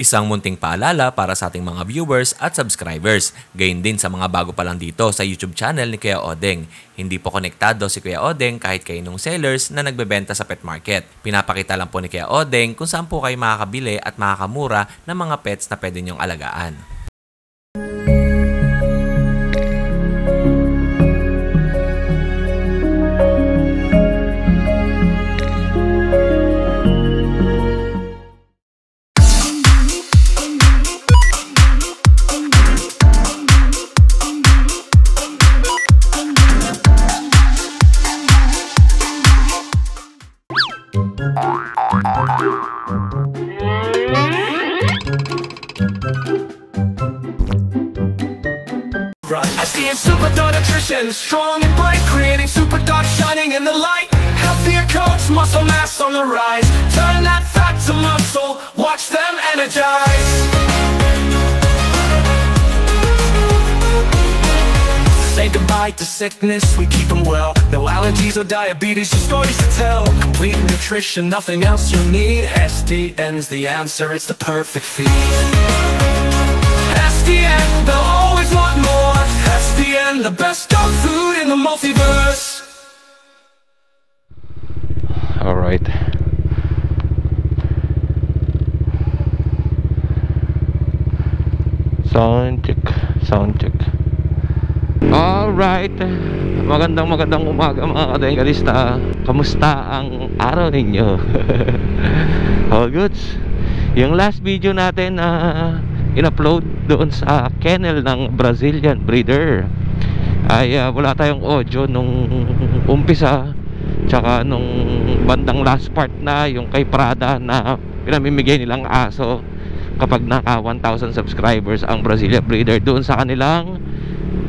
Isang munting paalala para sa ating mga viewers at subscribers. Gayon din sa mga bago pa lang dito sa YouTube channel ni Kuya Odeng. Hindi po konektado si Kuya Odeng kahit kaninong sellers na nagbebenta sa pet market. Pinapakita lang po ni Kuya Odeng kung saan po kayo makakabili at makakamura ng mga pets na pwede niyong alagaan. I see a super dog nutrition, strong and bright, creating super dog shining in the light. Healthier coats, muscle mass on the rise. Turn that fat to muscle, watch them energize. Say goodbye to sickness, we keep them well. No allergies or diabetes, your stories to tell. Complete nutrition, nothing else you need. SDN's the answer, it's the perfect feed. SDN, they'll always want more. SDN, the best dog food in the multiverse. Alright. Sound check. Alright. Magandang umaga mga kadengalista. Kamusta ang araw ninyo? All goods. Yung last video natin na in-upload doon sa kennel ng Brazilian breeder ay wala tayong audio nung umpisa, tsaka nung bandang last part na yung kay Prada na pinamimigay nilang aso kapag naka 1,000 subscribers ang Brazilian breeder doon sa kanilang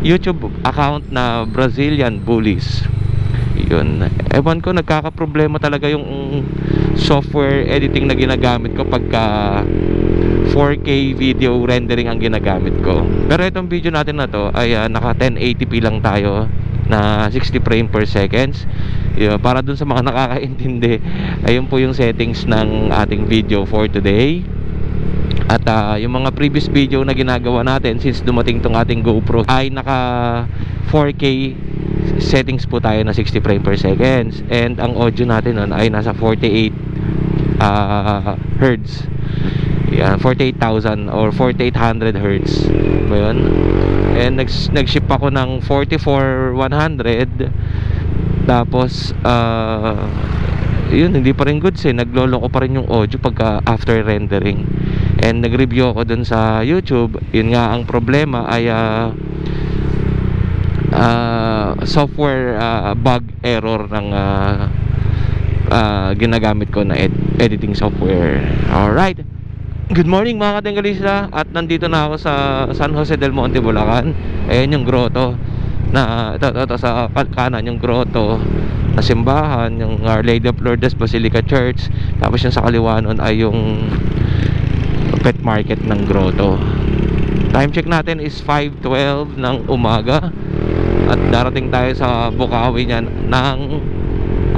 YouTube account na Brazilian Bullies. Yun, ewan ko, nagkakaproblema talaga yung software editing na ginagamit ko pagka 4K video rendering ang ginagamit ko. Pero itong video natin na to ay naka 1080p lang tayo na 60 frame per seconds. Para dun sa mga nakakaintindi, ayun po yung settings ng ating video for today. At yung mga previous video na ginagawa natin since dumating tong ating GoPro ay naka 4K settings po tayo na 60 frame per seconds. And ang audio natin nun ay nasa 48 Hertz. Yan, 48,000 or 4,800 Hertz ba yun? And nag-ship ako ng 44,100. Tapos yun, hindi pa rin goods eh. Nagloloko pa rin yung audio pagka after rendering. And nag-review ako dun sa YouTube. Yun nga, ang problema ay software bug error ng ginagamit ko na editing software. Alright, good morning mga katengalista. At nandito na ako sa San Jose del Monte, Bulacan. Ayan yung grotto na ito sa kanan, yung grotto na simbahan, yung Our Lady of Lourdes Basilica Church. Tapos yung sa kaliwa nun ay yung pet market ng grotto. Time check natin is 5:12 ng umaga. At darating tayo sa Bukawi niyan ng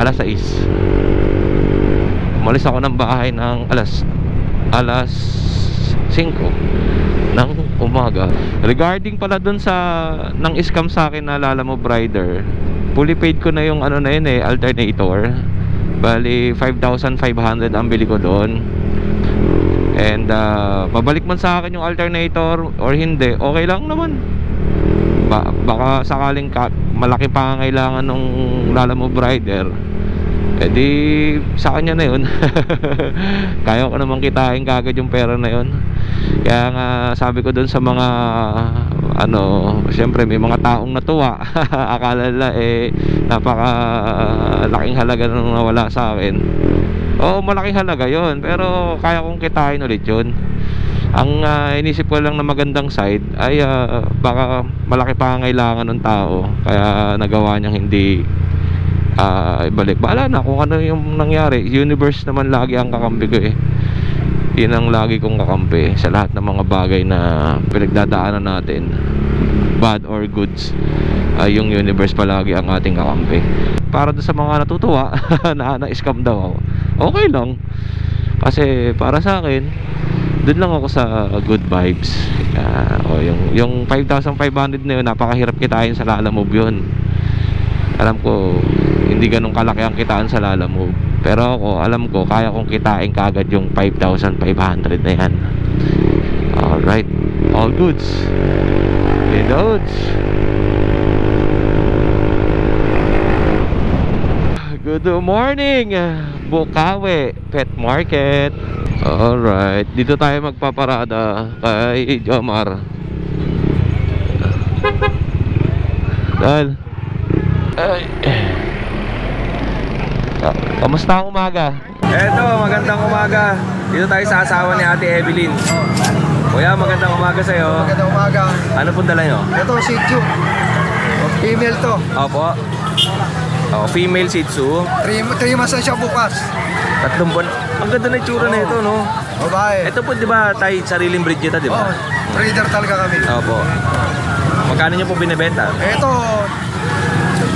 alas 6. Umalis ako ng bahay ng alas 5 ng umaga. Regarding pala dun sa nang scam sa akin na Lala Mo Brider, fully paid ko na yung ano na yun alternator. Bali 5,500 ang bili ko doon. And pabalik man sa akin yung alternator or hindi, okay lang naman. Baka sakaling malaki pangangailangan ng Lala Mo Brider, di sa kanya na yun. Kaya ko naman kitain kagad yung pera na yun. Kaya nga sabi ko dun sa mga syempre may mga taong natuwa. Akala nila napaka laking halaga nang nawala sa akin. Oo, malaking halaga yun, pero kaya kong kitain ulit yun. Ang inisip ko lang na magandang side ay baka malaki pa ang kailangan ng tao, kaya nagawa niyang hindi ibalik. Bahala na kung ano yung nangyari. Universe naman lagi ang kakampi ko eh. Yun ang lagi kong kakampi sa lahat ng mga bagay na pinagdadaanan natin, bad or goods. Yung universe palagi ang ating kakampi. Para doon sa mga natutuwa na-scam daw ako, okay lang. Kasi para sa akin, doon lang ako sa good vibes. Yung 5,500 na yun, napakahirap kitain sa Lalamove yun. Alam ko hindi ganun kalaki ang kitaan sa Lalamove, pero ako alam ko kaya kong kitain kaagad yung 5,500 na yan. Alright, all goods. Hey dudes, good morning, Bukawi Pet Market. Alright, dito tayo magpaparada kay Jomar. Dahil kamusta ang umaga? Eto, magandang umaga. Dito tayo sa asawa ni Ate Evelyn. Kuya, magandang umaga sa'yo. Magandang umaga. Ano pong dala nyo? Ito, Shih Tzu. Female to. Opo. Female Shih Tzu. 3 months na siya bukas. 3 buwan. Ang ganda na itsura na ito, no? Babae. Ito po, di ba, tayo sariling breed nito, di ba? Breeder talaga kami. Opo. Magkano nyo po binibenta? Ito,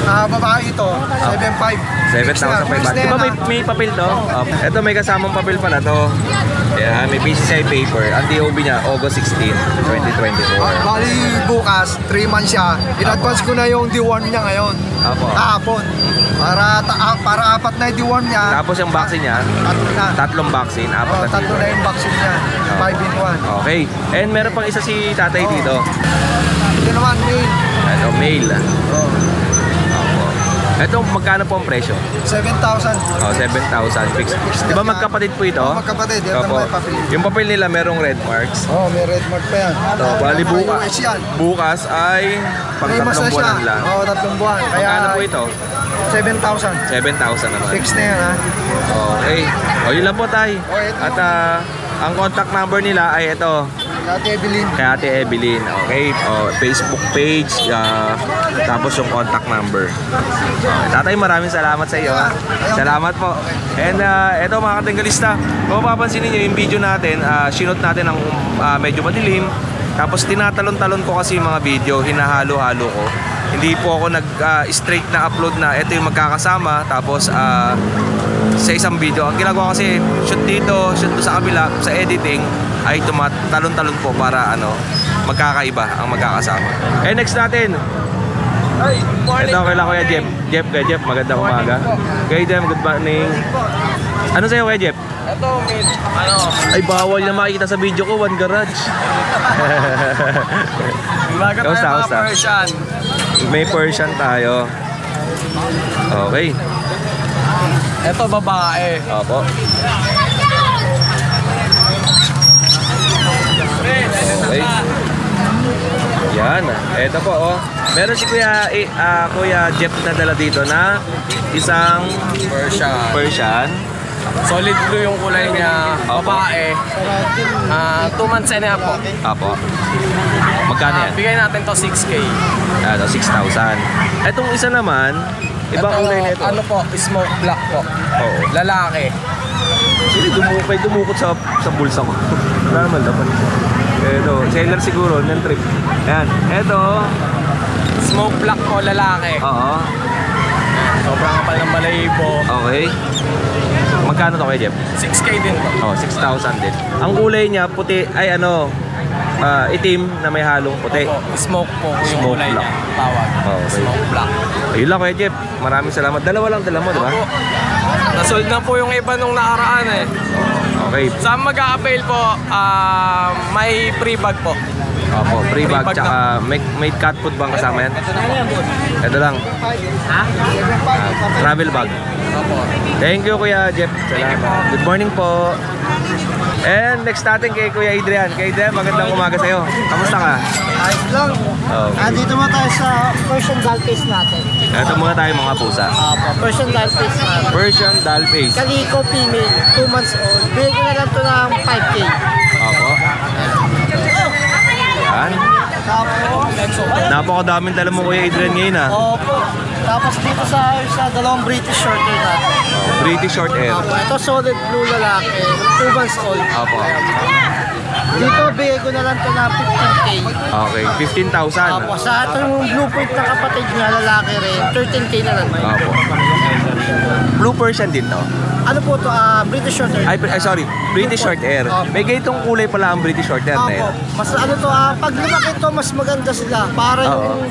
babae ito. 7,500. 7,500. Di ba may papel to? Ito, may kasamang papel pala to. Yeah, may PCCI paper. Ang DOB niya, August 16, 2024. Bali bukas, 3 months siya. In-advance ko na yung deworm niya ngayon. Opo. Kahapon. Para 4 na yung deworm niya. Tapos yung vaccine niya, 3 vaccine, 4 na 3 na yung vaccine niya. 5 in 1. Okay. And meron pang isa si tatay dito. Ito naman, male. Ito, male. Ito, magkano po ang presyo? 7,000. 7,000 fixed. Di ba magkapatid po ito? Magkapatid. Yan Opo. naman yung papel. Yung papel nila merong red marks. May red mark pa yan. Ito, bali bukas. US yan. Bukas ay pang 3 months 3 na siya. buwan lang. 3 buwan. Kaya Magkano po ito? 7,000. 7,000 naman. Fix na yan, ha? Okay. O, yun lang po, tay. ito. At ang contact number nila ay ito. Ate Evelyn. Kay Ate Evelyn. Okay. Facebook page. Tapos yung contact number. Tatay, maraming salamat sa iyo. Salamat po. And ito mga katinggalista, kung mapapansin niyo yung video natin, sinot natin ng medyo madilim. Tapos tinatalon-talon ko kasi yung mga video, hinahalo-halo ko. Hindi po ako nag-straight na upload na ito yung magkakasama. Tapos sa isang video, ang ginagawa kasi shoot dito, shoot sa kabila, sa editing ay talon-talon po para magkakaiba ang magkakasama. Next natin. Ito kay Kuya Jeff. Kuya Jeff, magandang umaga. Kuya Jeff, good morning. Ano sa'yo, Kuya Jeff? Ito, Ay, bawal na makikita sa video ko, One Garage. Baga tayo mga Kamusta? Persian. May Persian tayo. Okay. Ito, babae. Opo. Okay. Yan. Ito po, meron si Kuya Jeff na dala dito na isang Persian. Solid blue yung kulay niya. Babae. 2 months and a half po. Apo. Magkano yan? Bigay natin to 6K. 6,000. Etong isa naman, ibang kulay nito. Ano po, smoke black po. Oo. Lalaki. Sino dumukot sa bulsa ko? Wala naman dapat. Ito, seller siguro ng trip. Ayan. Ito. Smoke black po, lalaki. Oo. Sobrang kapal ng balahibo. Okay. Magkano to, Kuya Jeff? 6K din po. 6,000 din. Ang kulay niya puti ay itim na may halong puti. Smoke po yung Smoke kulay black. niya. Tawag. Okay. Smoke black. Ayun lang, Kuya Jeff. Maraming salamat. Dalawa lang dala mo, di ba? Opo. Nasold na po yung iba nung nakaraan eh. Okay. Sa mag-a-avail po, may free bag po. Opo, free bag Free bag tsaka may cat food bang kasama yan? Ito lang. Travel bag. Opo. Thank you, Kuya Jeff. Salamat. Good morning po. And next natin kay Kuya Adrian. Kuya Adrian, magandang umaga sa'yo. Kamusta ka? Ayos lang. Andito mo tayo sa Persian doll face natin. Ito muna tayo mga pusa. Persian doll face natin. Persian doll face. Calico female, 2 months old. Bigay ko na lang to ng 5K. Opo. Yan. Napakadaming dala mo, Kuya Adrian, ngayon ha. Opo. Tapos dito sa dalawang British Shorthair natin. British short hair. Opo. Ito solid blue lalaki, 2 months old. Opo. Dito bigay ko na lang to na 15K. Okay, 15,000. Opo. Sa itong blue point na kapatid niya, lalaki rin, 13K na lang. Opo. Blue Persian din to. Ano po to? British Shorthair. Ay, sorry, British Shorthair. May ganitong kulay pala ang British Shorthair na Opo. yan. Mas ano to, pag lumaki to, mas maganda sila. Para yung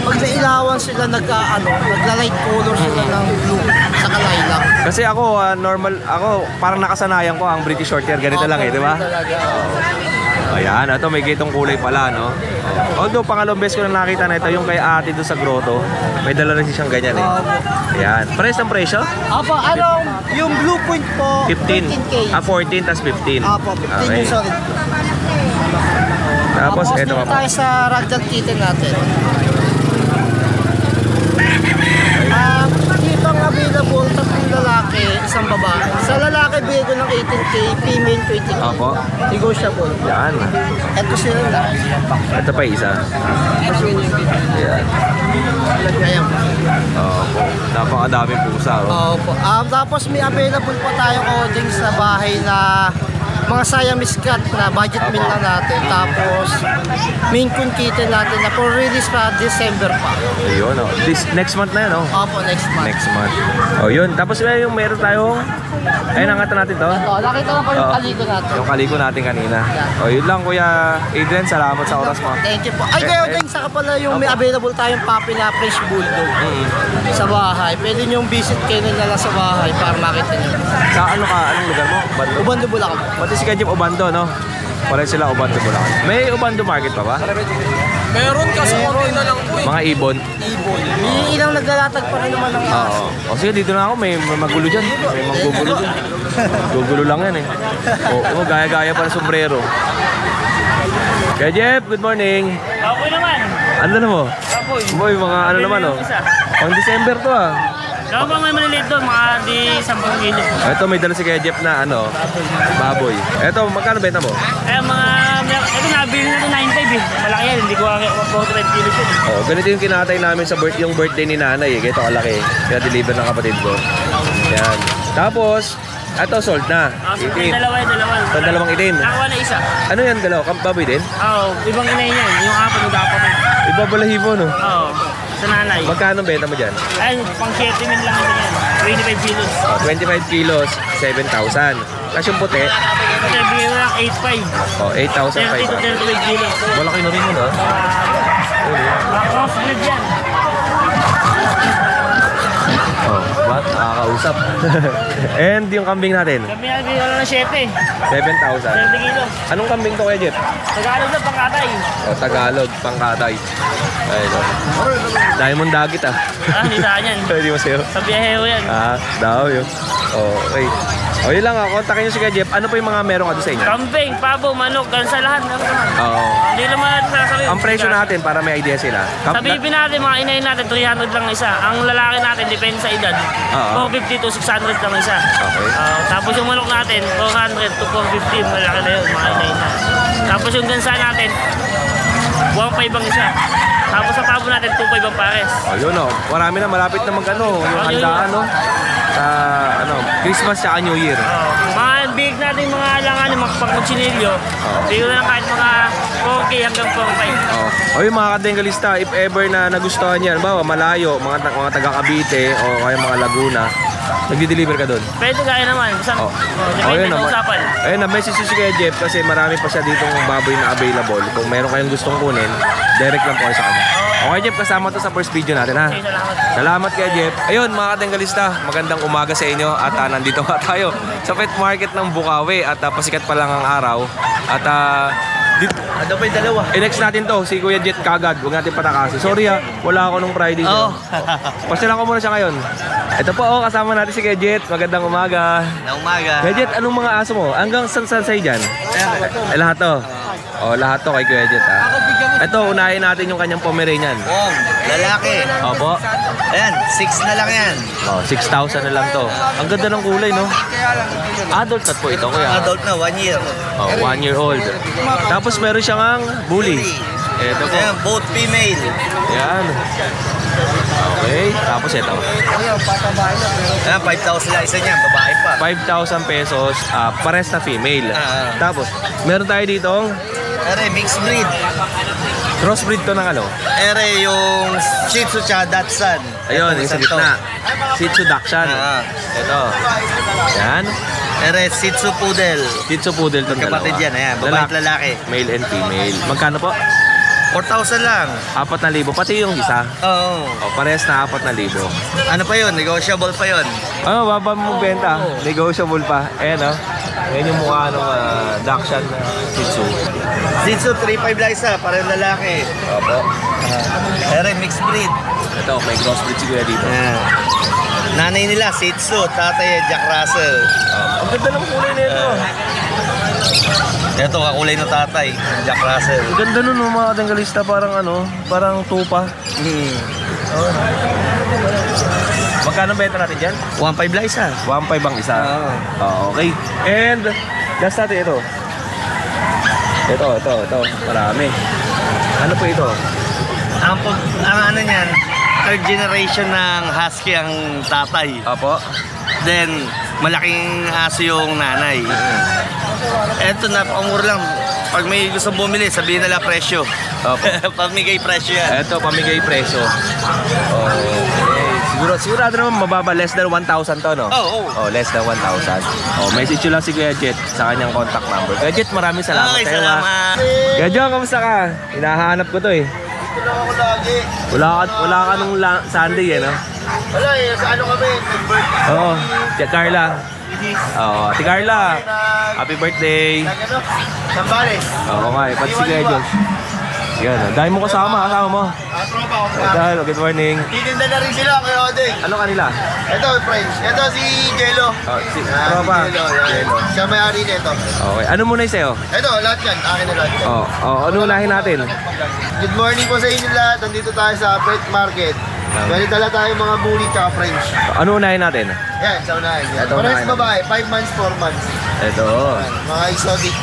pag nailawan sila, nagla-light color sila ng blue sa lilac. Kasi ako, parang nakasanayan ko ang British Shorthair. Ganito lang di ba? Ayan, ito may gitong kulay pala, no? Although, pangalawang beses ko na nakita na ito, yung kay ate doon sa grotto, may dala rin siyang ganyan Ayan. Pares ang presyo? Apo, yung blue point po, 15. 14 tas 15. Apo, 15 yung solid. Tapos, ito dito pa. tayo sa ragdoll kitten natin. Dito ang available, 3 lalaki, 1 babae. Sa lalaki, bigay ko ng 18K, female 20K. Apo. Negotiable. Yan. Ito sila lang. Ito pa isa. Ayan. Ayan. Opo. Napakadaming pusa, Opo. Tapos may available po tayo coding sa bahay na mga Siamese cat na budget meal na natin. Tapos main coon kitten natin na for release pa December pa. Ayun, This next month na yan, Opo, next month. Next month. Yun. Tapos yung meron tayong... Ayun, angatan natin to. Nakita lang po yung kaliko natin. Yung kaliko natin kanina. Yun lang, Kuya Adrian. Salamat sa oras mo. Thank you po. Ay, kayo din, saka pala yung may available tayong puppy na French Bulldog sa bahay. Pwede nyo visit kayo na lang sa bahay para makita nyo. Sa anong lugar mo? Ubando? Ubando, Bulacan. Pati si Kajip Ubando, no? Pareho sila Ubando, Bulacan. May Ubando market pa ba? Meron kasi konti na lang po Mga ibon? Ibon. May ilang naglalatag pa rin naman ng aso. O sige, dito na ako. May magulo dyan. May manggugulo dyan. Gugulo lang yan gaya-gaya pa ng sombrero. Kaya Jeff, good morning. Apoy naman. Ano na mo? Apoy. Boy, mga ano naman Pang December to Kaya pa may maliliit doon, mga di 10 kilo. Ito may dala si Kaya Jeff na baboy. Ito, magkano benta mo? Kaya ito nabili na ito 9.5 Malaki yan, hindi ko 45 kilos yun. Ganito yung kinatay namin sa yung birthday ni nanay Ganito kalaki. Kaya deliver ng kapatid ko. Yan. Tapos, ito sold na. May dalawa. Ito dalawang itim. Nakawa na isa. Ano yan dalawa? Baboy din? Ibang inay niyan. Yung apo nag-apo na. Iba balahibo, no? Sa nanay. Magkano benta mo dyan? Ay, pang 7 mil lang ito yan. 25 kilos. 25 kilos, 7,000. Kasi yung puti, Kasi bigay ko lang 8.5 30 to 8,500. 35 kilos. Malaki na rin yun, no? Crossbreed yan. What? Nakakausap. And yung kambing natin, Kami nabili ko lang ng 7. 7,000. 30 kilos. Anong kambing to kaya, Jeff? Tagalog na pangkatay. Tagalog, pangkatay. Ayun, Diamond Dagit, Hindi saan yan. Hindi mo sa'yo? Sa biyahero yan. Daw yun. Okay. Yun lang kontakin nyo si Kuya Jeff. Ano pa yung mga meron ka doon sa inyo? Kambing, pabo, manok, gansa lahat. Meron naman. Oo. Hindi naman natin sasabihin. Ang presyo natin para may idea sila. Sabihin natin, mga inayin natin, 300 lang isa. Ang lalaki natin, depende sa edad. 450 to 600 lang isa. Okay. Tapos yung manok natin, 400 to 450. Malaki na yun, mga inayin na. Tapos yung gansa natin, 1.5 ang isa. Tapos sa pabo natin, 2.5 ang pares. Yun marami na malapit na yung handaan sa Christmas at New Year. Mga big natin mga alangan, mga pagkutsinilyo. Bigyan na lang kahit mga 4K hanggang 4.5. Yung mga kadengalista, if ever na nagustuhan yan, malayo, mga taga Cavite o kaya mga Laguna, nagdi-deliver ka doon? Pwede kaya naman. Depende sa usapan. Ayun, na-message si Kuya Jeff kasi marami pa siya ditong baboy na available. Kung meron kayong gustong kunin, direct lang po kayo sa kanya. Okay, Jeff, kasama to sa first video natin, ha? Okay, salamat. Salamat kay Jeff. Ayun, mga katengalista, magandang umaga sa inyo at nandito nga tayo sa pet market ng Bukawi at pasikat pa lang ang araw. At ano pa yung dalawa? Next natin to, si Kuya Jet kagad. Huwag natin patakasin. Sorry wala ako nung Friday. Pasyalan ko muna siya ngayon. Ito po, kasama natin si Kuya Jet. Magandang umaga. Kuya Jet, anong mga aso mo? Hanggang saan sa'yo dyan? Lahat to? Lahat to kay Kuya Jet, Ito, unahin natin yung kanyang Pomeranian. Lalaki. Opo. Ayan, 6 na lang yan. 6,000 na lang to. Ang ganda ng kulay, no? Adult na po ito, Kuya. Adult na, 1 year. 1 year old. Tapos meron siyang ang bully. Ito po. Ayan, both female. Yan. Okay. Tapos ito. Ayan, 5,000 lang isa niyan, babae pa. 5,000 pesos, pares na female. Tapos, meron tayo ditong Ere, mixed breed. Crossbreed to ng ano? Ere, yung Shih Tzu tsaka Dachshund. Ayun, yung sa gitna. Shih Tzu Dachshund. Ito. Yan. Ere, Shih Tzu Poodle. Shih Tzu Poodle to dalawa. Kapatid yan, ayan. Babae at lalaki. Male and female. Magkano po? 4,000 lang. 4,000. Pati yung isa. Oo. O, parehas na 4,000. Ano pa yun? Negotiable pa yun. Ano, baba mo benta. Negotiable pa. Ayan o. Ayan yung mukha ng Dachshund na Shih Tzu. Shih Tzu 3,500 lang isa. Parang lalaki. Opo. Ere, mixed breed. Ito, may crossbreed si Kuya dito. Nanay nila, Shih Tzu. Tatay, Jack Russell. Ang ganda ng kulay na ito. Ito, kakulay ng tatay, Jack Russell. Ang ganda nun mga katanggalista. Parang ano, parang tupa. Magkano benta natin dyan? 1,500 lang isa. 1,500 ang isa. Okay. And last natin ito. Ito. Marami. Ano po ito? Ang ano niyan, third generation ng husky ang tatay. Apo. Then, malaking aso yung nanay. Eto, napakamura lang. Pag may gusto bumili, sabihin nila presyo. Pamigay presyo yan. Ito, pamigay presyo. Okay. Sigurado naman mababa. Less than 1,000 to, no? Oo. Oh, less than 1,000. Oh, message nyo lang si Kuya Jet sa kanyang contact number. Kuya Jet, maraming salamat. Okay, sa'yo, salamat. Kuya John, kamusta ka? Hinahanap ko to eh. Wala ako lagi. Wala ka nung Sunday eh, no? Wala eh, sa ano kami? Oo, si Carla. Oo, Ate Carla. Happy birthday. Sambales. Oo nga eh, pati si Kuya John. Yan, dahil mo kasama mo. Tropa ko. Dahil, good morning. Titinda na rin sila kay Odeng. Ano kanila? Ito, friends. Ito si Jello. Oh, si Tropa. Si Jello. Siya may-ari nito. Okay, ano muna yung sa'yo? Ito, lahat yan. Akin na lahat yan. Ano unahin natin? Good morning po sa inyo lahat. Nandito tayo sa pet market. Bali dala tayo mga bully tsaka French. Ano unahin natin? Yan, sa unahin. Ito Parehas unahin. babae, 5 months, 4 months. Ito. Yan, mga exotic.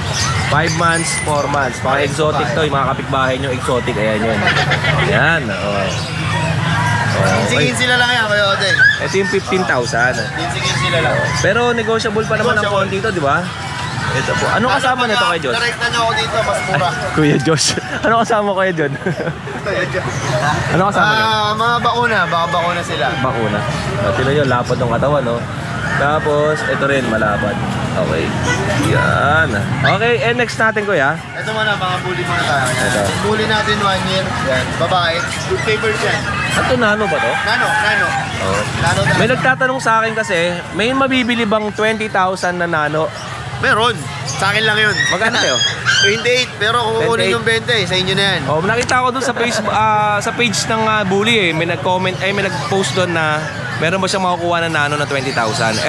5 months, 4 months. Mga exotic to, yung mga kapitbahay nyo, exotic. Ayan yun. Yan. Tinsingin sila lang yan, kayo Odeng. Ito yung 15,000. Tinsingin sila lang. Pero negotiable pa naman ng konti ito, di ba? Ito po. Ano kasama nito kay John? Direct na nyo ako dito, mas mura. Kuya Josh. Ano kasama kay John? Ano kasama nyo? Mga bakuna, baka bakuna sila. Bakuna. Tignan nyo, lapad ng katawan, no? Tapos, ito rin, malapad. Okay. Yan. Okay, and next natin, kuya. Ito muna, mga bully muna tayo. Ito. Bully natin 1 year. Yan, babae. Good favors yan. Ito, nano ba to? Nano. Oh. Nano. May nagtatanong sa akin kasi, may mabibili bang 20,000 na nano? Meron. Sa akin lang yun. Magkano tayo? 28. Pero kung kukunin 28. yung 20, sa inyo na yan. Oh, nakita ko doon sa Facebook, sa page ng Bully eh. May nag-comment, may nag-post doon na meron ba siyang makukuha na nano na 20,000.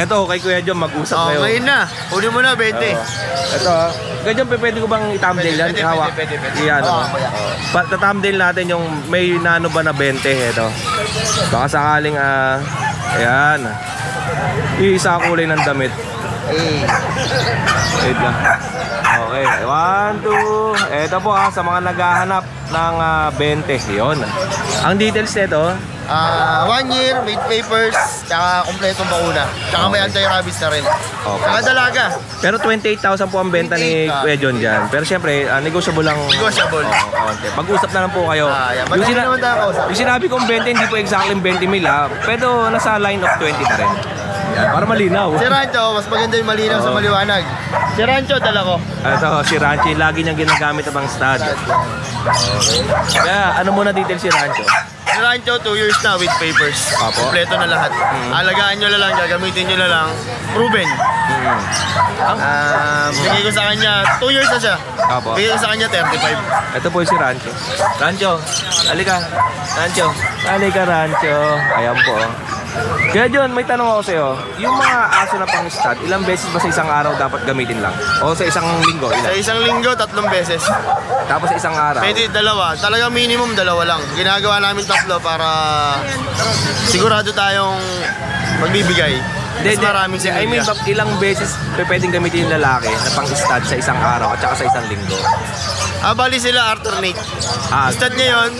Eto, kay Kuya John, mag-usap kayo. Ngayon na. Kunin mo na, 20. Ito, Kuya John, pwede ko bang i-thumbnail yan? Pwede. Iyan, thumbnail natin yung may nano ba na 20. Ito. Baka sakaling, ayan. Isa kulay ng damit. Wait lang. Okay, 1, 2. Ito po sa mga naghahanap ng 20. Yun. Ang details nito, 1 year, with papers, tsaka kompletong bakuna. Tsaka may anti-rabies na rin. Okay. Tsaka dalaga. pero 28,000 po ang benta ni 28,000. Kuya John dyan. Pero siyempre, negotiable lang. Negotiable. Okay. Pag-usap na lang po kayo. Yan. Madami naman tayo kausap. Yung sinabi kong 20, hindi po exactly 20 mil pero nasa line of 20 pa rin. Yan, para malinaw. Si Rancho, mas maganda yung malinaw sa maliwanag. Si Rancho, dala ko. Ito, si Rancho, lagi niyang ginagamit ang stud. Kaya, ano muna details si Rancho? Si Rancho, 2 years na with papers. Apo. Kompleto na lahat. Alagaan nyo na lang, gagamitin nyo na lang. Proven. Bigay ko sa kanya, 2 years na siya. Apo. Bigay ko sa kanya, 35. Ito po si Rancho. Rancho, halika. Rancho, halika Rancho. Ayan po. Kaya John, may tanong ako sa'yo. Yung mga aso na pang stud, ilang beses ba sa isang araw dapat gamitin lang? O sa isang linggo, Sa ilan? isang linggo, 3 beses. Tapos sa isang araw? Pwede 2. Talaga minimum 2 lang. Ginagawa namin 3 para sigurado tayong magbibigay. Mas maraming I mean, ilang beses pwedeng gamitin yung lalaki na pang stud sa isang araw at saka sa isang linggo? Bali sila alternate. Ah, Stud ngayon,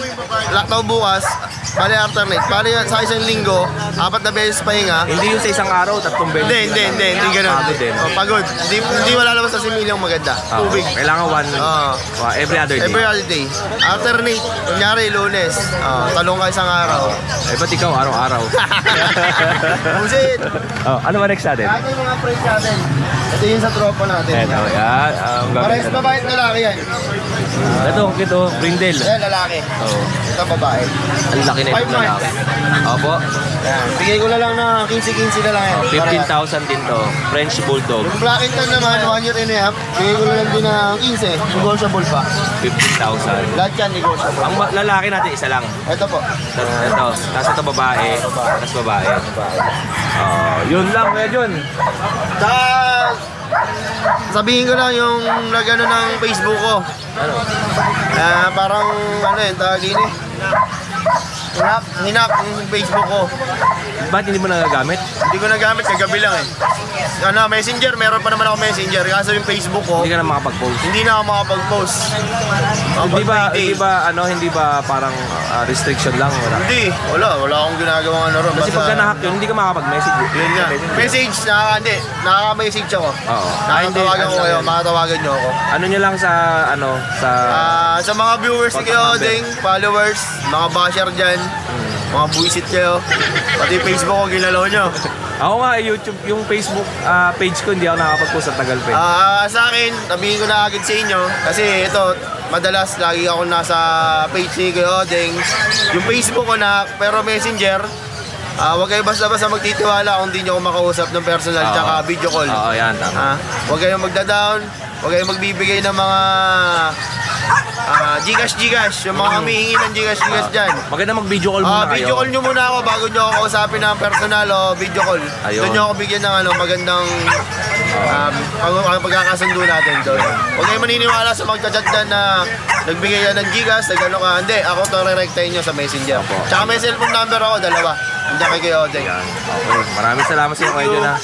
lockdown bukas, bali alternate. Bali sa isang linggo, 4 na beses pahinga. Hindi yung sa isang araw, 3 beses. Hindi ganun. Pagod din. Pagod. Hindi malalabas sa similyang maganda. Tubig. Kailangan every other day. Every other day. Alternate. Kunyari, Lunes. Talong ka isang araw. Ba't ikaw araw-araw? Busit! Ano ba next natin? Ito yung mga friends natin. Ito yung sa tropa natin. Ito, yan. Parehas babae at lalaki yan. Ito, brindle. Yan, lalaki. Ito babae. Ang laki na ito lalaki. Opo. Yan. Bigay ko na lang na 15 na lang yan. 15,000 din to. French Bulldog. Yung Black and Tan naman, 1 year and a half. Bigay ko na lang din na 15. Negotiable pa. 15,000. Lahat yan negotiable. Ang lalaki natin, isa lang. Ito po. Ito. Tapos ito babae. Tapos babae. Yun lang, kaya yun. Sabihin ko lang yung nagano ng Facebook ko. Ano? Parang tawag din eh. Hinap yung Facebook ko. Ba't hindi mo nagagamit? Hindi ko nagamit, kagabi lang eh. Messenger, meron pa naman ako messenger. Kaso yung Facebook ko, Hindi ka na makapag-post. hindi na ako makapag-post. Hindi ba parang restriction lang? Wala akong ginagawang ron. Kasi pagka na-hack yun, hindi ka makapag-message. Yun nga. Message, nakaka-message ako. Oo. Nakatawagan ko kayo, makatawagan nyo ako. Ano nyo lang Sa mga viewers ni Kuya Odeng, followers, mga basher dyan, mga buwisit kayo, pati Facebook ko ginalaw nyo. Ako nga, YouTube, yung Facebook page ko, hindi ako nakapag-post sa tagal pa. Sa akin, sabihin ko na agad sa inyo, kasi ito, madalas lagi ako nasa page ni Kuya Odeng. Yung Facebook ko na, pero Messenger, huwag kayo basta-basta magtitiwala kung hindi nyo ako makausap ng personal tsaka video call. Oo, yan. Huwag kayong magda-down, huwag kayong magbibigay ng mga Gcash, yung mga humihingi ng Gcash dyan. Maganda mag-video call muna kayo. Video call nyo muna ako bago nyo ako kausapin ng personal o video call. Ayun. Doon nyo ako bigyan ng magandang pagkakasundo natin doon. Huwag kayong maniniwala sa magchat-chat dyan na nagbigay yan ng Gcash, nag-ano ka. Hindi, ako to re-rectayin nyo sa Messenger. Tsaka may cellphone number ako, 2. Hindi kay Kuya Odeng. Okay, maraming salamat sa inyo kayo dyan ha.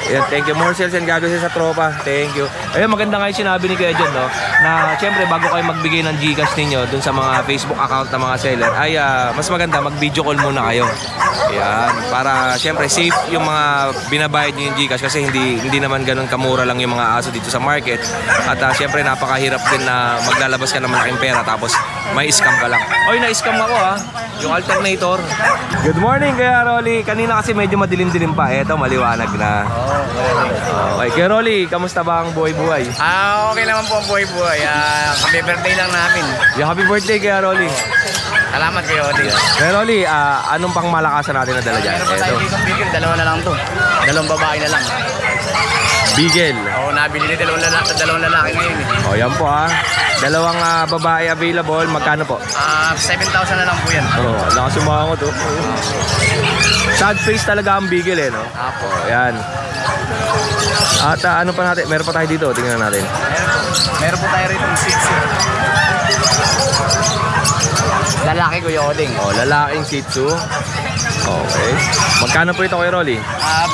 Ayan, thank you. More sales and gagawin sa tropa. Thank you. Ayun, maganda nga yung sinabi ni Kuya John, no? Na syempre, bago kayo magbigay ng Gcash ninyo dun sa mga Facebook account ng mga seller, ay mas maganda mag-video call muna kayo. Ayan, para syempre safe yung mga binabayad nyo yung Gcash kasi hindi naman ganun kamura lang yung mga aso dito sa market. At syempre, napakahirap din na maglalabas ka ng malaking pera tapos may scam ka lang. Oy, na-scam ako ha. Yung alternator. Good morning, Kuya Rolly. Kanina kasi medyo madilim-dilim pa. Eto, maliwanag na. Okay, Kuya Rolly, kamusta ba ang buhay-buhay? Okay naman po ang buhay-buhay. Happy birthday lang namin. Happy birthday, Kuya Rolly. Salamat kayo, Odeng. Kuya Rolly, anong pang malakasan natin na dala dyan? Meron pa tayo dito bigil, 2 na lang to. 2 babae na lang. Bigel. Oo, nabili ni 2 lalaki ngayon eh. Yan po ha. 2 babae available. Magkano po? 7,000 na lang po yan. Lakas yung mga ko to. Sad face talaga ang bigel eh, no? Apo. Yan. At ano pa natin? Meron pa tayo dito. Tingnan natin. Meron po tayo rito yung 6. Lalaki, Kuya Odeng. Lalaking Shih Tzu. Okay. Magkano po ito, Kuya Rolly?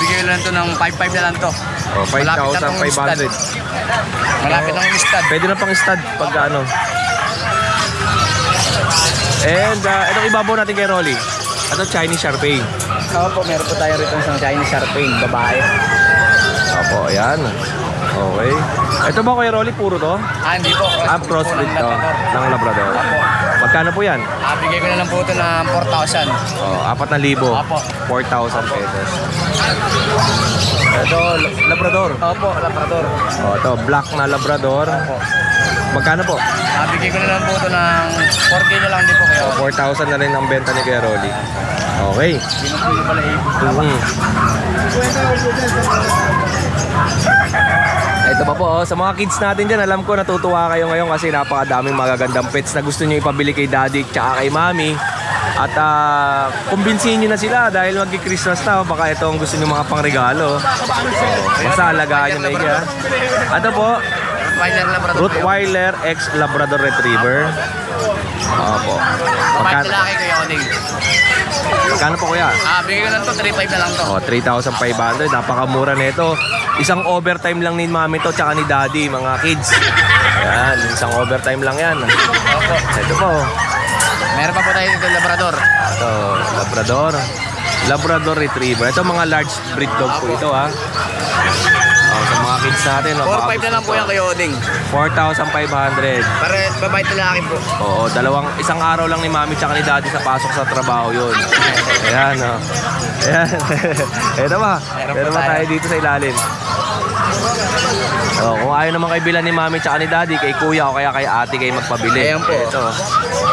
Bigay lang to ng 5,500 na lang to. 5,500. Malapit ng stud. Pwede na pang stud pag ano. And itong ibabaw natin kay Rolly. Ito Chinese Shar-Pei. Opo, meron po tayo rito isang Chinese Shar-Pei, babae. Opo, ayan. Okay. Ito ba Kuya Rolly, puro to? Hindi po. Crossbreed to ng Labrador. Opo. Magkano po yan? Bigay ko na lang po ito ng 4,000. 4,000. Opo. 4,000 pesos. Ito, Labrador. Opo, Labrador. Ito, black na Labrador. Opo. Magkano po? Bigay ko na lang po ito ng 4K na lang din po kayo. 4,000 na rin ang benta ni Kuya Rolly. Okay. Pinupulo pala Ito pa po, sa mga kids natin dyan, alam ko natutuwa kayo ngayon kasi napakadaming magagandang pets na gusto nyo ipabili kay daddy tsaka kay mami. At kumbinsihin nyo na sila dahil magki-Christmas na, baka ito ang gusto nyo mga pangregalo. Basta alagaan nyo na iya. Ito po, Rottweiler X Labrador Retriever. Opo. Magkano po kuya? Bigay ko lang to, 3,500 na lang to. 3,500. Napakamura nito. Isang overtime lang ni mami to tsaka ni daddy, mga kids. Ayan, isang overtime lang yan. Opo. Ito po. Meron pa po tayo dito Labrador. Ito, Labrador. Labrador Retriever. Ito mga large breed dog po ito ha. Sa mga kids natin. 4-5 na lang po yan kay Oding. 4,500. Para babae lalaki po. Oo, isang araw lang ni Mami tsaka ni Daddy sa pasok sa trabaho yun. Ayan, o. Ayan. Ito ba? Ito ba tayo dito sa ilalim? Oh, kung ayaw naman kay bilan ni Mami tsaka ni Daddy, kay Kuya o kaya kay Ate kayo magpabili. Ayan po. Ito.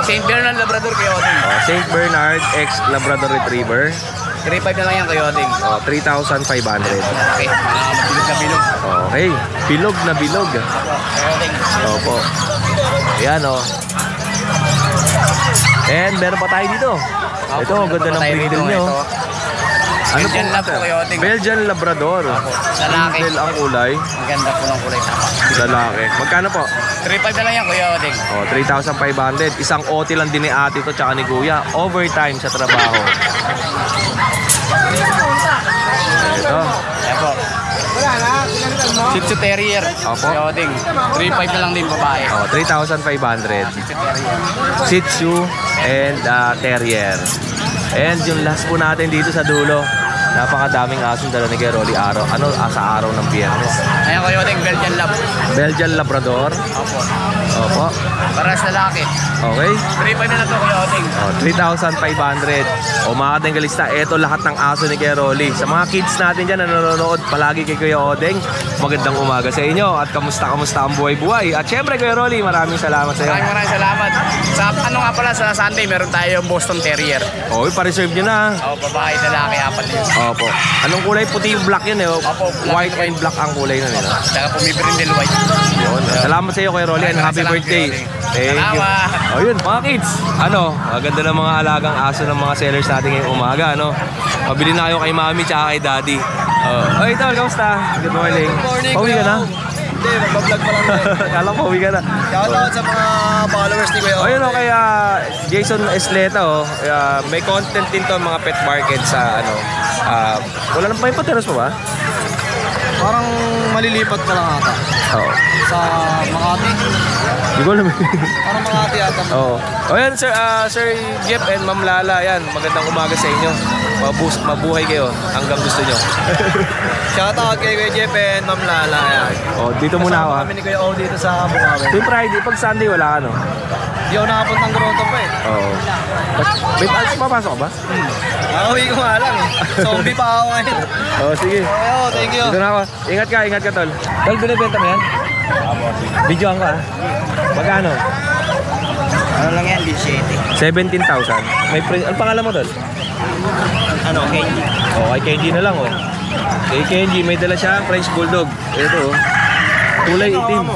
St. Bernard Labrador kay Oding. St. Bernard X Labrador Retriever. 3-5 na lang yan kay Oding. 3,500. Okay, bilog na bilog. Okay, bilog na bilog. Kay Oding. Opo. Ayan o. And meron pa tayo dito. Ito, ganda ng brindle nyo. Ano Belgian Lab po kay Oding. Belgian Labrador. Lalaki. Brindle ang kulay. Ang ganda po ng kulay. Lalaki. Magkano po? 3-5 na lang yan kay Oding. 3,500. Isang OT lang din ni Ate to tsaka ni Kuya. Overtime sa trabaho. Ito. Ayan po. Shih Tzu Terrier. Opo. Kay Oding. 3-5 na lang din babae. 3,500. Shih Tzu Terrier. Shih Tzu and Terrier. And yung last po natin dito sa dulo. Napakadaming asong dala ni Kuya Rolly sa araw ng Biyernes. Ayan kay Oding, Belgian Lab. Belgian Labrador. Opo. Opo. Paras lalaki. Okay. 3-5 na lang to kay Oding. 3,500. O mga katinggalista, eto lahat ng aso ni Kuya Rolly. Sa mga kids natin dyan na nanonood palagi kay Kuya Odeng, magandang umaga sa inyo. At kamusta ang buhay-buhay. At syempre Kuya Rolly, maraming salamat sa iyo. Maraming salamat. Sa sa Sunday, meron tayong Boston Terrier. O, pa-reserve nyo na. Babae, lalaki, 4 yun. Opo. Anong kulay? Puti yung black yun eh. Opo, White and black ang kulay nun eh. No? Tsaka pumibrindle white. Yun. Salamat sa iyo Kuya Rolly and happy birthday. Thank you. O yun, mga kids. Maganda ng mga alagang aso ng mga sellers natin ngayong umaga. Pabili na kayo kay Mami tsaka kay Daddy. Oy, Tol, kamusta? Good morning. Good morning. Pauwi ka na? Hindi, magbablog pa lang tayo. Kala ko pauwi ka na. Shoutout sa mga followers ni Kuya O yun kaya Jason Esleta may content din to mga pet market sa wala nang pa pateros mo ba? Parang malilipat pa lang ata. Oo. Sa Makati. Hindi ko alam. Parang Makati ata. Oo. O yan, Sir Jeff and Ma'am Lala, yan. Magandang umaga sa inyo. Mabuhay kayo hanggang gusto nyo. Shoutout kay Kuya Jeff and Ma'am Lala. Yan. O, dito muna ako ha. Kami ni Kuya O dito sa Bukawi. Tuwing Friday, pag Sunday wala ka no? Hindi ako nakapunta ng Toronto pa eh. Oo. May papasok ka ba? Nakauwi ko nga lang eh. Zombie pa ako ngayon. Oo, sige. Oo, thank you. Dito na ako. Ingat ka tol. Tol, binibenta mo yan? Videoan ka ha? Magkano? Ano lang yan, 17. 17,000. May print. Ano pangalan mo tol? Kenji. Kay Kenji na lang Kay Kenji, may dala siya French Bulldog. Ito kulay itim.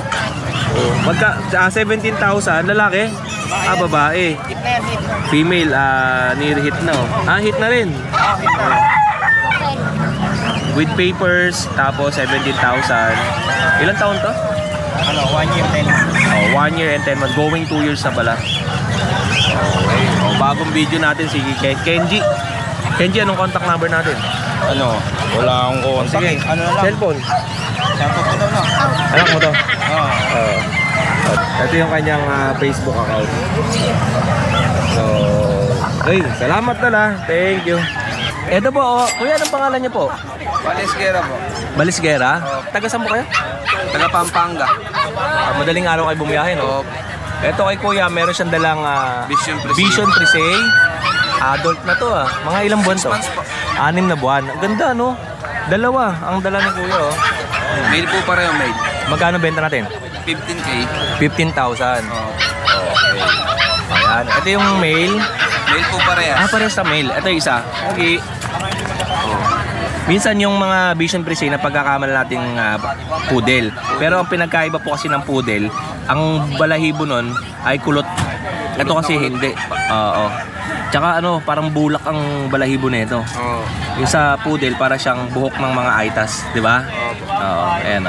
Magka 17,000 lalaki? Babae. Hit na yan, hit. Female, near hit na hit na rin. With papers, tapos 17,000. Ilang taon to? 1 year, 10 months. 1 year and 10 months. Going 2 years na pala. Okay. Bagong video natin si Kenji. Kenji, anong contact number natin? Wala akong contact. Sige, Ano na lang? cellphone. Shoutout ko daw na. Anak mo to? Oo. Ito yung kanyang Facebook account. So, salamat na. Thank you. Ito po, kuya, anong pangalan niyo po? Valesquera po. Balisguera? Taga saan po kayo? Taga Pampanga. Madaling araw kayo bumiyahe, no? Ito kay kuya, meron siyang dalang Vision Presay. Adult na to Mga ilang buwan to? 6 na buwan. Ang ganda, no? Dalawa ang dala ni kuya, Mail po pareho, mail. Magkano benta natin? 15K. 15,000. Okay. Ayan. Ito yung male. Mail po parehas. Parehas sa male. Ito yung isa. Okay. Minsan yung mga Vision Presay na pagkakamala nating poodle. Pero ang pinagkaiba po kasi ng poodle, ang balahibo nun ay kulot. Ito kasi hindi. Oo. Tsaka parang bulak ang balahibo nito. Oo. Yung sa poodle para siyang buhok ng mga aitas, di ba? Oo. Ayan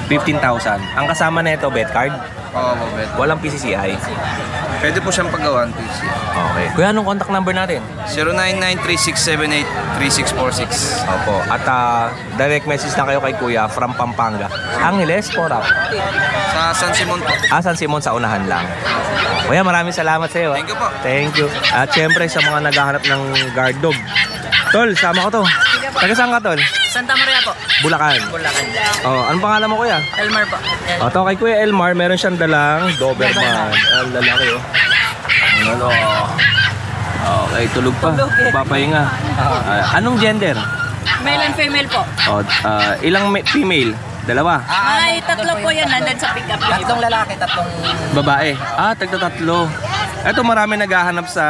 15,000. Ang kasama na ito, bet card? Oo, bet. Walang PCCI. Pwede po siyang paggawan, PC. Okay. Kuya, anong contact number natin? 099-3678-3646. Opo. At direct message na kayo kay Kuya from Pampanga. Angeles, Porap. Sa San Simon po. San Simon sa unahan lang. Kuya, maraming salamat sa iyo. Thank you po. Thank you. At syempre sa mga naghahanap ng guard dog. Tol, sama ko to. Taga saan ka, Tol? Santa Maria po. Bulacan. Bulacan. Anong pangalan mo, Kuya? Elmar po. Ito kay Kuya Elmar, meron siyang dalang Doberman. Ang lalaki, oh. Ano? Okay, tulog pa. Papahinga. Anong gender? Male and female po. Ilang female? Dalawa? Ay, tatlo po yan. Nandun sa pick-up. Tatlong lalaki, tatlong babae. Tatlo. Ito marami naghahanap sa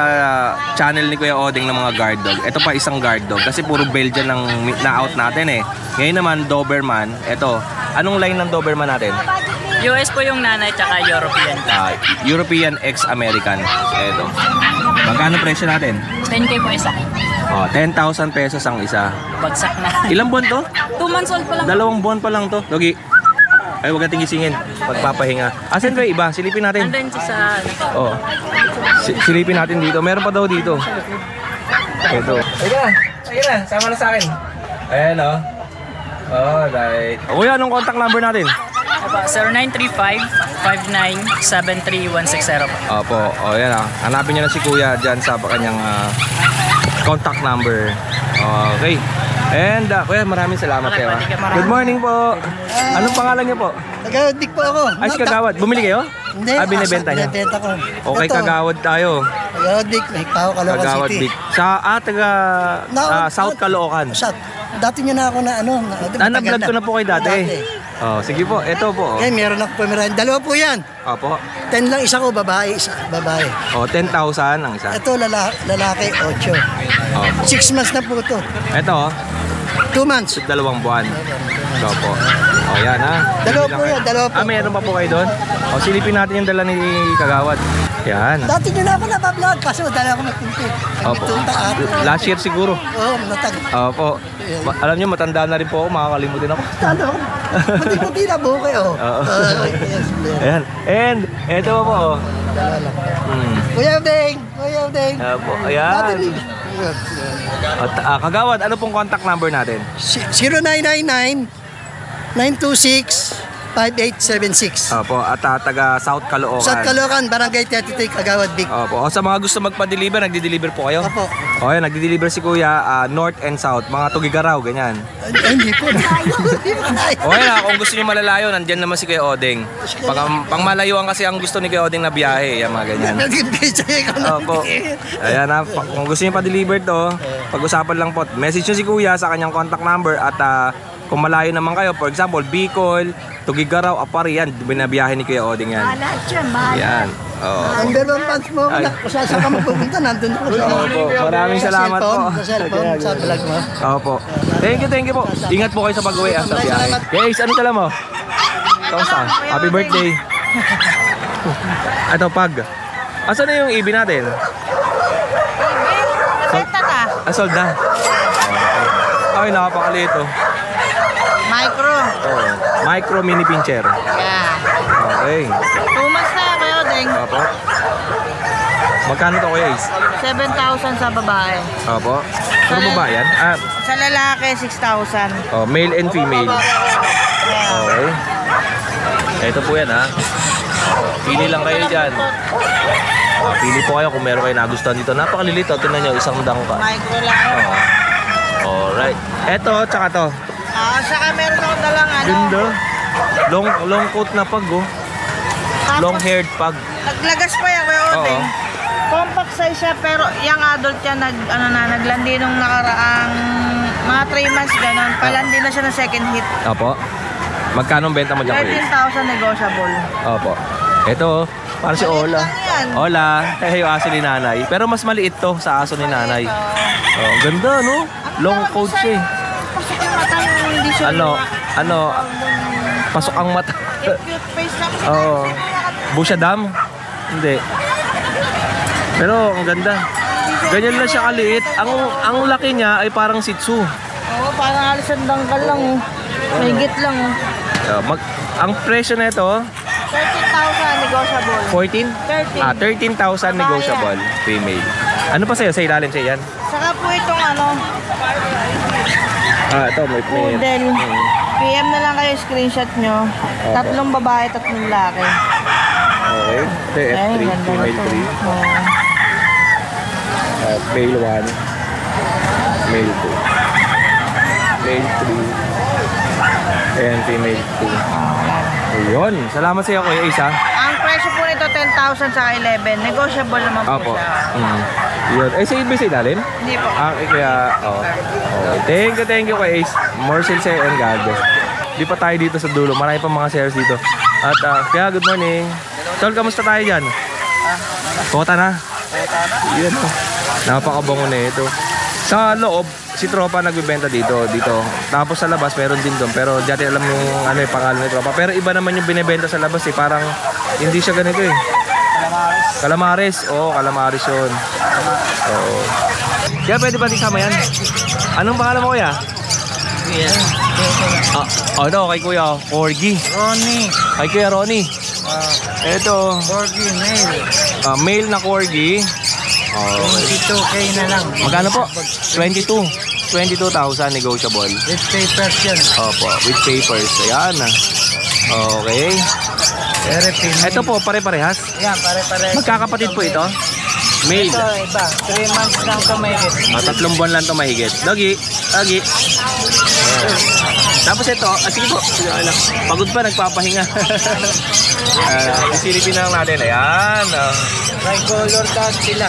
channel ni Kuya Odeng ng mga guard dog. Ito pa isang guard dog kasi puro Belgian ang na-out natin eh. Ngayon naman Doberman. Ito, anong line ng Doberman natin? US po yung nanay tsaka European. European X American. Ito. Magkano presyo natin? 10K po isa. 10,000 pesos ang isa. Bagsak na. Ilang buwan to? 2 months old pa lang. 2 buwan pa lang to. Dogi. Ay, huwag natin gisingin. Pagpapahinga. Asan ba iba? Silipin natin. Nandun sa... Oo. Silipin natin dito. Meron pa daw dito. Ito. Sige na. Sama na sa akin. Ayan, oh. Alright. Kuya, anong contact number natin? 0935-5973-160 po. Opo. Ayan, ah. Hanapin niyo na si Kuya dyan sa kanyang contact number. Okay. And Kuya, maraming salamat kayo. Good morning po. Anong pangalan niyo po? Kagawad Big po ako. Ay, si Kagawad. Bumili kayo? Hindi. Binibenta niyo? Binibenta ko. Okay, Ito, Kagawad tayo. Kagawad Big, Mahigpao, Caloocan Kagawad City. Big. Sa taga South Caloocan. Dati nyo na ako na Na-vlog ko na po kayo dati. Sige po, ito po. Eh, meron ako pumiraan. Dalawa po yan. Opo. 10 lang isa ko, babae, isa babae. 10,000 ang isa. Ito, lalaki, 8. 6 months na po ito. Ito, 2 months. 2 buwan. Opo. Yan ha. Dalawa po yan, dalawa po. Meron pa po kayo doon? Silipin natin yung dala ni Kagawad. Yan. Dati nyo na ako nabablog, kaso dala ako magpunti. Opo. Last year siguro. Oo, natag. Opo. Alam nyo, matanda na rin po ako, makakalimutin ako. Ano? Puti-puti na buke, oh. Ayan. And, ito po, Kuya Odeng! Kuya Odeng! Opo, ayan. Kagawad, ano pong contact number natin? 0999-926-5876. Opo, at taga South Caloocan. South Caloocan, Barangay 33, Kagawad Big. Opo, sa mga gusto magpa-deliver, nagdi-deliver po kayo? Opo. Okay, nagdi-deliver si Kuya North and South, mga Tugigaraw, ganyan. Hindi po. Okay na, kung gusto niyo malalayo, nandyan naman si Kuya Odeng. Pang malayuan kasi ang gusto ni Kuya Odeng na biyahe, yan mga ganyan. Opo. Ayan na, kung gusto niyo pa-deliver to, pag-usapan lang po. Message niyo si Kuya sa kanyang contact number at kung malayo naman kayo, for example, Bicol, Tugigaraw, Apari, yan, binabiyahe ni Kuya Odeng yan. Yan. Ang dalawang pants mo, kung saan ka magpupunta, nandun ako sa maraming salamat po. Sa cellphone, sa vlog mo. Opo. Thank you po. Ingat po kayo sa pag-uwi at sa biyahe. Guys, ano tala mo? Kamusta? Happy birthday. Ito, pag. Asan na yung EB natin? Benta na. Sold na. Ay, napakaliit oh. Micro. Micro mini pincher. Yeah. Okay. 2 months na kayo, Deng. Opo. Magkano to Kuya Ace? 7,000 sa babae. Opo. Puro babae yan? Sa lalaki, 6,000. Male and female. Okay. Ito po yan ha. Pili lang kayo dyan. Pili po kayo kung meron kayo nagustuhan dito. Napakalilit oh. Tingnan nyo, isang dangka. Micro lang. Alright. Ito, tsaka to. Saka meron akong dalang Ganda. Long coat na pag oh. Long haired pag. Naglagas pa yan, Kuya Odeng. Compact size siya, pero yung adult yan, naglandi nung nakaraang mga 3 months gano'n. Palandi na siya ng second hit. Opo. Magkano ang benta mo dyan, Kuya? 13,000 negotiable. Opo. Ito, para si Ola. Ola, yung aso ni nanay. Pero mas maliit to sa aso ni nanay. Ganda, no? Long coat siya. Pasok yung mata yung hindi siya. Pasok ang mata. Cute face lang. Busha dam? Hindi. Pero ang ganda. Ganyan lang siya kaliit. Ang laki niya ay parang Shih Tzu. Parang alisan dangkal lang. Mahigit lang. Ang presyo na ito, 13,000 negotiable. 14? 13. 13,000 negotiable. Female. Ano pa sa'yo? Sa ilalim siya yan? Saka po itong ano, Ito, may poodle. PM na lang kayo, screenshot nyo. Tatlong babae, tatlong lalaki. Okay. Ito, F3, ganda na female to. 3. Male 1. Male 2. Male 3. And female 2. Ayun. Salamat sa iyo, Kuya Isa. Ang presyo po nito 10,000 sa 11. Negotiable naman po siya. Yun. Sa iba sa ilalim? Hindi po. Kaya, Thank you, Kuya Ace. More sales and God bless. Di pa tayo dito sa dulo. Marami pa mga sales dito. At, kaya good morning. Tol, kamusta tayo dyan? Kota na? Yan o. Napakabango na ito. Sa loob, si Tropa nagbibenta dito. Tapos sa labas, meron din doon. Pero dati alam yung pangalan ni Tropa. Pero iba naman yung binibenta sa labas Parang hindi siya ganito Calamares. Oo, Calamares yun. Oo. Kaya pwede ba sama yan? Anong pangalan mo, Kuya? Kay Kuya Corgi. Ronnie. Kay Kuya Ronnie. Ito. Corgi male. Male na Corgi. 22K na lang. Magkano po? 22,000 negotiable. With papers yan. Opo, with papers. Ayan. Okay. Ito po, pare-parehas? Yan, pare-parehas. Magkakapatid po ito? Male. Ito, iba. 3 months lang ito mahigit. 3 buwan lang ito mahigit. Doggy. Tapos ito, sige po. Pagod pa, nagpapahinga. Isilipin na lang natin. Ayan. Tricolor ka sila.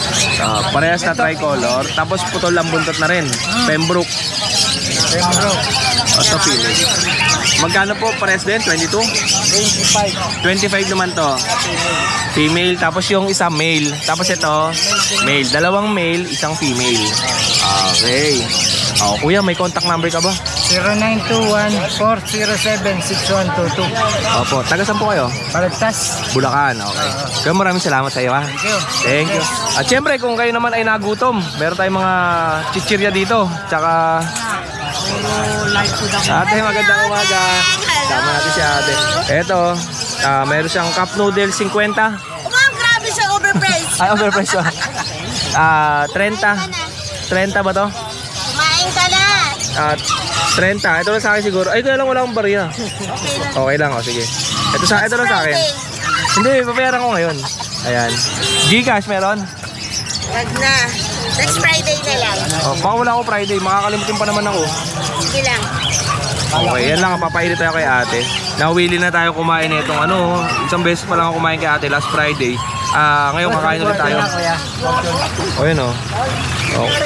Parehas na tricolor. Tapos putol lang buntot na rin. Pembroke. Ito pili. Magkano po? Parehas din? 22? 25 naman to. Female. Tapos yung isa male. Tapos ito, male. Dalawang male, isang female. Okay. Kuya, may contact number ka ba? 0921-407-6122. Opo. Taga saan po kayo? Palagtas. Bulacan. Okay. Kaya maraming salamat sa iyo, ha? Thank you. At syempre, kung kayo naman ay nagutom, meron tayong mga chichirya dito. Tsaka ate, magandang umaga. Sama natin si ate. Eto, meron siyang cup noodle 50. Grabe siya, overpriced. Ay, overpriced ba? 30. 30 ba to? Kumain ka na. 30. Ito lang sa akin siguro. Ay, kaya lang wala akong barya. Okay lang, sige. Ito lang sa akin. Hindi, papayaran ko ngayon. Ayan. Gcash meron? Wag na. Next Friday na lang. Baka wala ako Friday. Makakalimutin pa naman ako. Sige lang. Okay, yan lang. Papainit tayo kay ate. Nawili na tayo kumain itong isang beses pa lang ako kumain kay ate last Friday. Ngayon kakain ulit tayo. Ayan o.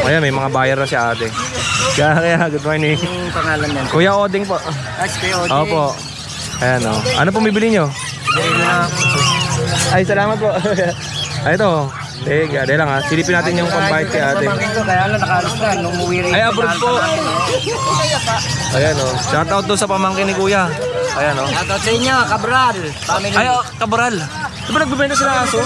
Ayan, may mga buyer na si ate. Kaya, good morning. Yung pangalan yan. Kuya Oding po. Kuya Oding. Opo. Ayan o. Ano pong bibili nyo? Ay, salamat po. Ay, ito. Dahil lang ha. Silipin natin yung pambayad kay ate. Kaya lang nakalas na. Nung umuwi rin. Ay, abroad po. Ayan o. Shoutout doon sa pamangkin ni Kuya. Ayan o. Shoutout sa inyo, Cabral. Ay, Cabral. Di ba nagbibenta sila aso?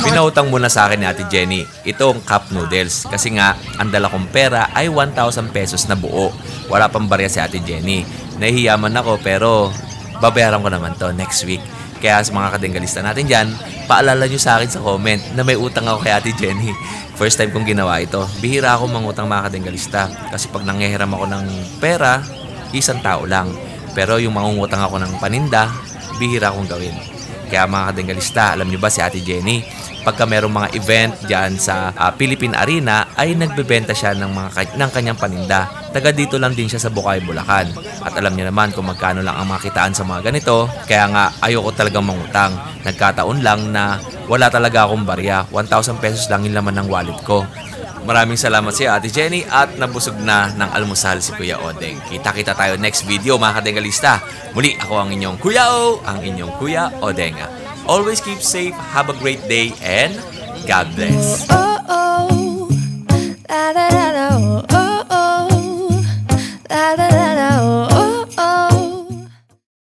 Pinautang muna sa akin ni Ate Jenny itong cup noodles kasi nga ang dala kong pera ay 1,000 pesos na buo. Wala pang barya si Ate Jenny. Nahihiyaman ako pero babayaran ko naman to next week. Kaya sa mga kadenggalista natin dyan, paalala nyo sa akin sa comment na may utang ako kay Ate Jenny. First time kong ginawa ito. Bihira akong mangutang mga kadenggalista kasi pag nangyahiram ako ng pera, isang tao lang. Pero yung mangungutang ako ng paninda, bihira akong gawin. Kaya mga kadenggalista, alam nyo ba si Ate Jenny, pagka merong mga event dyan sa Philippine Arena, ay nagbebenta siya ng kanyang paninda. Taga dito lang din siya sa Bukay, Bulacan. At alam niyo naman kung magkano lang ang makitaan sa mga ganito, kaya nga ayoko talagang mangutang. Nagkataon lang na wala talaga akong barya. 1,000 pesos lang yung laman ng wallet ko. Maraming salamat sa Ate Jenny at nabusog na ng almusal si Kuya Odeng. Kita-kita tayo next video mga kadenggalista. Muli ako ang inyong Kuya O, ang inyong Kuya Odeng. Always keep safe, have a great day, and God bless.